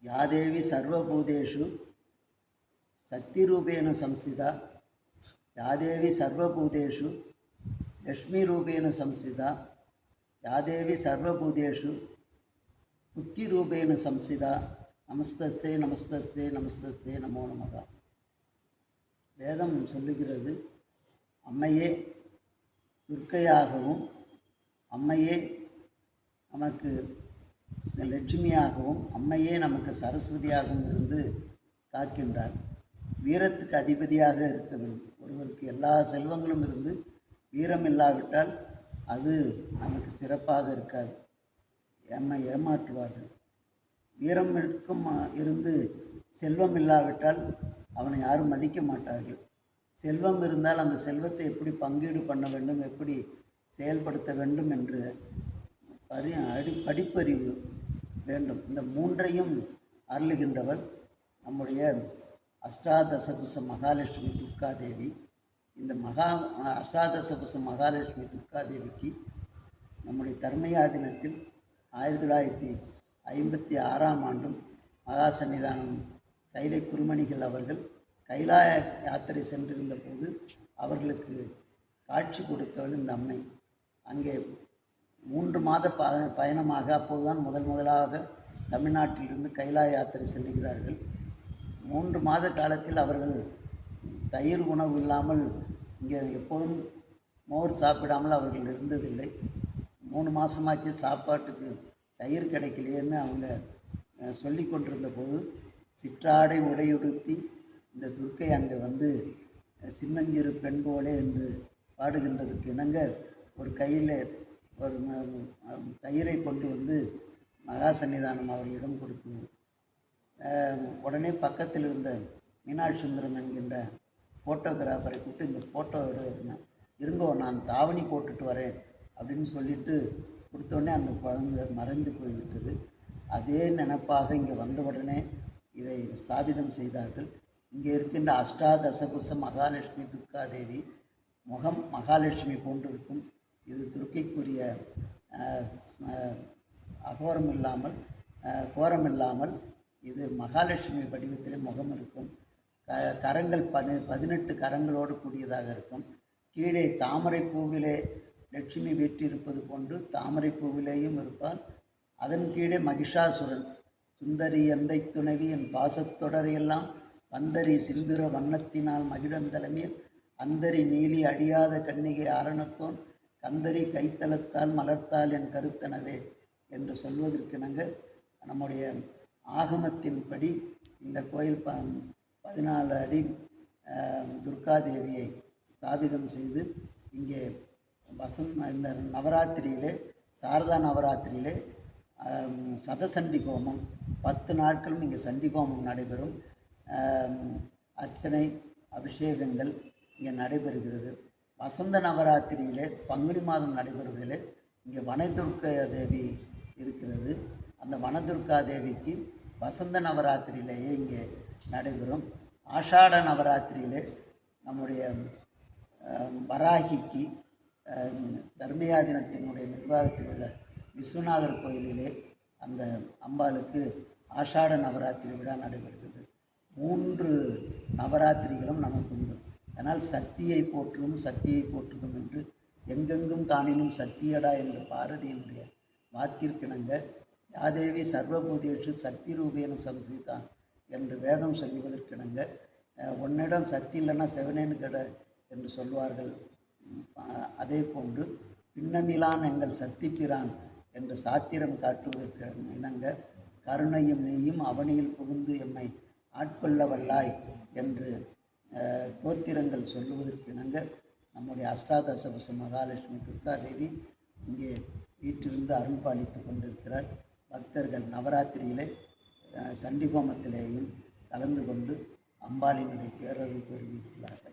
யாதேவி சர்வபூதேஷு சக்திரூபேண சம்ஸ்திதா யாதேவி சர்வபூதேஷு லக்ஷ்மிரூபேண சம்ஸ்திதா யாதேவி சர்வபூதேஷு புத்திரூபேண சம்ஸ்திதா நமஸ்தஸ்தே நமஸ்தஸ்தே நமஸ்தஸ்தே நமோ நமகா. வேதம் சொல்லுகிறது, அம்மையே துர்க்கையாகவும் அம்மையே நமக்கு லட்சுமியாகவும் அம்மையே நமக்கு சரஸ்வதியாகவும் இருந்து காக்கின்றார். வீரத்துக்கு அதிபதியாக இருக்க வேண்டும். ஒருவருக்கு எல்லா செல்வங்களும் இருந்து வீரம் இல்லாவிட்டால் அது நமக்கு சிறப்பாக இருக்காது, நம்மை ஏமாற்றுவார்கள். வீரம் இருந்து செல்வம் இல்லாவிட்டால் அவனை யாரும் மதிக்க மாட்டார்கள். செல்வம் இருந்தால் அந்த செல்வத்தை எப்படி பங்கீடு பண்ண வேண்டும், எப்படி செயல்படுத்த வேண்டும் என்று படிப்பறிவு வேண்டும். இந்த மூன்றையும் அருளுகின்றவர் நம்முடைய அஷ்டாதசபுஷ மகாலட்சுமி துர்காதேவி. இந்த அஷ்டாதசபுஷ மகாலட்சுமி துர்காதேவிக்கு நம்முடைய தர்மயா தினத்தில் 1956ஆம் ஆண்டும் மகா சன்னிதானம் கைலை குருமணிகள் அவர்கள் கைலாய யாத்திரை சென்றிருந்த போது அவர்களுக்கு காட்சி கொடுத்தவள் இந்த அம்மை. அங்கே 3 மாத பயணமாக அப்போதுதான் முதலாக தமிழ்நாட்டிலிருந்து கைலாய யாத்திரை செல்கிறார்கள். 3 மாத காலத்தில் அவர்கள் தயிர் உணவு இல்லாமல் இங்கே எப்போதும் மோர் சாப்பிடாமல் அவர்கள் இருந்ததில்லை. 3 மாதமாச்சு சாப்பாட்டுக்கு தயிர் கிடைக்கலையேன்னு அவங்க சொல்லி கொண்டிருந்த போது சிற்றாடை உடையுடுத்தி இந்த துர்க்கை அங்கே வந்து சின்னஞ்சிறு பெண் போலே என்று பாடுகின்றதுக்கு இணங்க ஒரு கையில் ஒரு தயிரை கொண்டு வந்து மகா சன்னிதானம் அவர்களிடம் கொடுக்கும். உடனே பக்கத்தில் இருந்த மீனாட்சி சுந்தரம் என்கின்ற ஃபோட்டோகிராஃபரை கூப்பிட்டு இந்த ஃபோட்டோ இருங்கோ நான் தாவணி போட்டுட்டு வரேன் அப்படின்னு சொல்லிட்டு கொடுத்தோடனே அந்த குழந்தை மறைந்து போய்விட்டது. அதே நினப்பாக இங்கே வந்த உடனே இதை ஸ்தாபிதம் செய்தார்கள். இங்கே இருக்கின்ற அஷ்டாதசபுஷ மகாலட்சுமி துர்காதேவி முகம் மகாலட்சுமி போன்றிருக்கும். இது துர்க்கைக்குரிய அகோரம் இல்லாமல் கோரம் இல்லாமல் இது மகாலட்சுமி வடிவத்திலே முகம் இருக்கும். கரங்கள் 18 கரங்களோடு கூடியதாக இருக்கும். கீழே தாமரை பூவிலே லட்சுமி வீற்றிருப்பது போன்று தாமரை பூவிலேயும் இருப்பால். அதன் கீழே மகிஷாசுரன் சுந்தரி எந்தை துணைவி என் பாசத்தொடரையெல்லாம் வந்தரி சிந்துர வண்ணத்தினால் மகிழந்தலைமையில் அந்தரி நீலி அழியாத கண்ணிகை ஆரணத்தோன் கந்தரி கைத்தளத்தால் மலர்த்தால் என் கருத்தனவே என்று சொல்வதற்கிணங்க நம்முடைய ஆகமத்தின்படி இந்த கோயில் 14 அடி துர்காதேவியை ஸ்தாபிதம் செய்து இங்கே இந்த நவராத்திரியிலே சாரதா நவராத்திரியிலே சதசண்டி ஹோமம் 10 நாட்களும் இங்கே சண்டி ஹோமம் நடைபெறும். அர்ச்சனை அபிஷேகங்கள் இங்கே நடைபெறுகிறது. வசந்த நவராத்திரியிலே பங்குனி மாதம் நடைபெறுவதிலே இங்கே வனதுர்க்கா தேவி இருக்கிறது. அந்த வனதுர்க்கா தேவிக்கு வசந்த நவராத்திரியிலேயே இங்கே நடைபெறும். ஆஷாட நவராத்திரியிலே நம்முடைய வராகிக்கு தர்மயா தினத்தினுடைய நிர்வாகத்தில் உள்ள விஸ்வநாதர் கோயிலிலே அந்த அம்பாளுக்கு ஆஷாட நவராத்திரி விழா நடைபெறுகிறது. 3 நவராத்திரிகளும் நமக்கு உண்டு. அதனால் சக்தியை போற்றும் சக்தியை போற்றுதும் என்று எங்கெங்கும் காணினும் சக்தியடா என்று பாரதியினுடைய வாக்கிற்கிணங்க யாதேவி சர்வபூதேஷு சக்தி ரூபேன சம்சிதா என்று வேதம் சொல்வதற்கிணங்க உன்னிடம் சக்தி இல்லைன்னா செவனேன்னு கெட என்று சொல்வார்கள். அதே போன்று பின்னமிலான் எங்கள் சக்தி பிரான் என்று சாத்திரம் காட்டுவதற்கு இணங்க கருணையும் நெய்யும் அவனியில் புகுந்து எம்மை ஆட்கொள்ள வல்லாய் என்று தோத்திரங்கள் சொல்லுவதற்கு இணங்க நம்முடைய அஷ்டாதசபுஷ மகாலட்சுமி துர்காதேவி இங்கே வீட்டிலிருந்து அருள் பாலித்து கொண்டிருக்கிறார். பக்தர்கள் நவராத்திரியிலே சண்டிகோமத்திலேயும் கலந்து கொண்டு அம்பாளினுடைய பேரருள் பெறுவிக்கிறார்கள்.